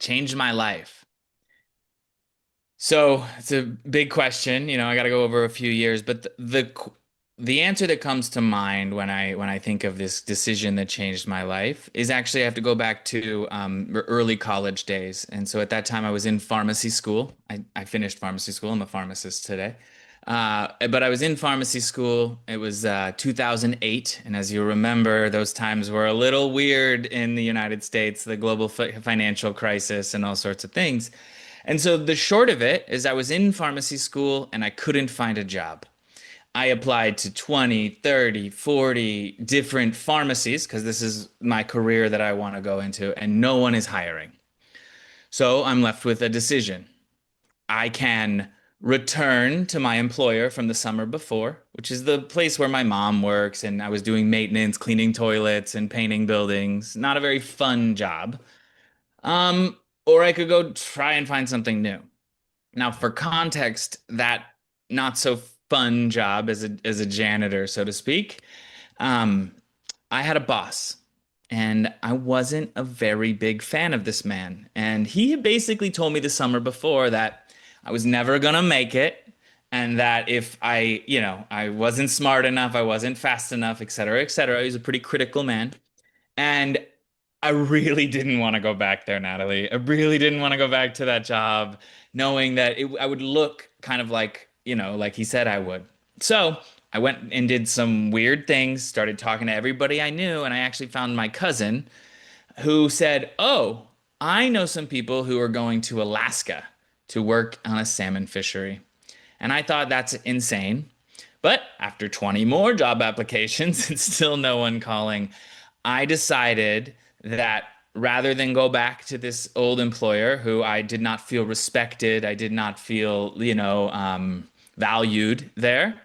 changed my life? So it's a big question. I got to go over a few years, but the answer that comes to mind when I think of this decision that changed my life is actually I have to go back to early college days. And so at that time, I was in pharmacy school. I finished pharmacy school. I'm a pharmacist today. But I was in pharmacy school. It was 2008. And as you remember, those times were a little weird in the United States, the global financial crisis and all sorts of things. And so the short of it is I was in pharmacy school and I couldn't find a job. I applied to 20, 30, 40 different pharmacies because this is my career that I want to go into, and no one is hiring. So I'm left with a decision. I can return to my employer from the summer before, which is the place where my mom works, and I was doing maintenance, cleaning toilets, and painting buildings. Not a very fun job. Um, or I could go try and find something new. Now, for context, that not so fun job as a janitor, so to speak, um, I had a boss, and I wasn't a very big fan of this man. And he had basically told me the summer before that I was never gonna make it, and that if I wasn't smart enough, I wasn't fast enough, et cetera, et cetera. He was a pretty critical man. And I really didn't want to go back there, Natalie. I really didn't want to go back to that job, knowing that I would look kind of like he said I would. So I went and did some weird things, started talking to everybody I knew, and I actually found my cousin who said, "Oh, I know some people who are going to Alaska to work on a salmon fishery." And I thought that's insane. But after 20 more job applications and still no one calling, I decided that rather than go back to this old employer who I did not feel respected, I did not feel, valued there,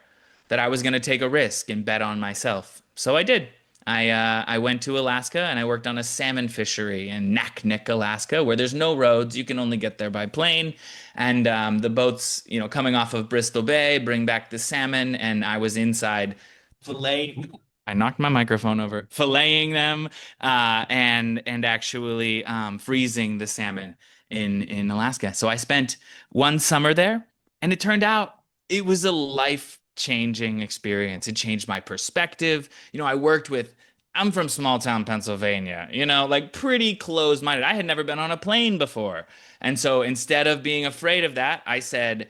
that I was going to take a risk and bet on myself. So I did. I went to Alaska and I worked on a salmon fishery in Naknek, Alaska, where there's no roads. You can only get there by plane. And the boats, coming off of Bristol Bay, bring back the salmon. And I was inside filleting. I knocked my microphone over, filleting them, and actually freezing the salmon in Alaska. So I spent one summer there, and it turned out it was a life-changing experience. It changed my perspective. I worked with, I'm from small town Pennsylvania, like pretty closed-minded. I had never been on a plane before. And so instead of being afraid of that, I said,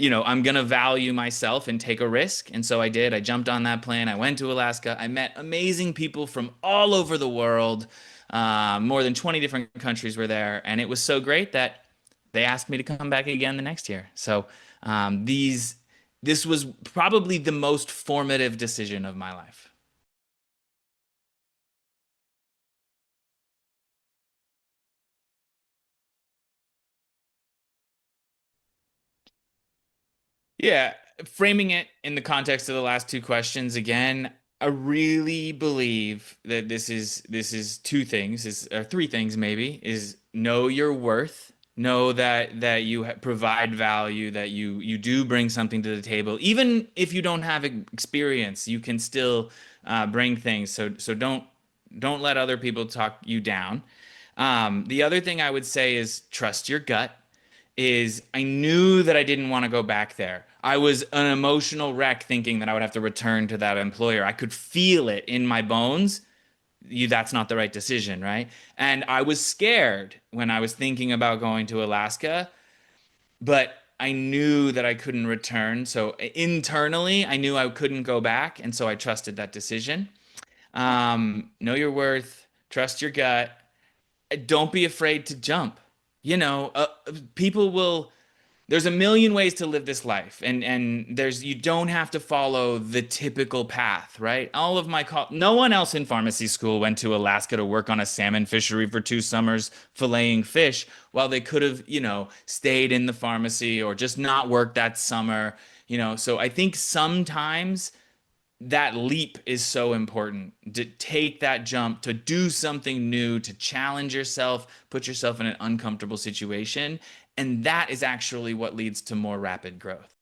I'm going to value myself and take a risk. And so I did. I jumped on that plane. I went to Alaska. I met amazing people from all over the world. More than 20 different countries were there. And it was so great that they asked me to come back again the next year. So this was probably the most formative decision of my life. Yeah, framing it in the context of the last two questions again, I really believe that this is two things, or three things maybe, is know your worth, know that you provide value, that you do bring something to the table, even if you don't have experience, you can still bring things. So don't let other people talk you down. The other thing I would say is trust your gut is I knew that I didn't want to go back there. I was an emotional wreck thinking that I would have to return to that employer. I could feel it in my bones. That's not the right decision, right? And I was scared when I was thinking about going to Alaska, but I knew that I couldn't return. So internally, I knew I couldn't go back. And so I trusted that decision. Know your worth, trust your gut, don't be afraid to jump. People will. There's a million ways to live this life, and you don't have to follow the typical path, right? No one else in pharmacy school went to Alaska to work on a salmon fishery for 2 summers filleting fish, while they could have, stayed in the pharmacy or just not worked that summer. So I think sometimes that leap is so important to take that jump, to do something new, to challenge yourself, put yourself in an uncomfortable situation. And that is actually what leads to more rapid growth.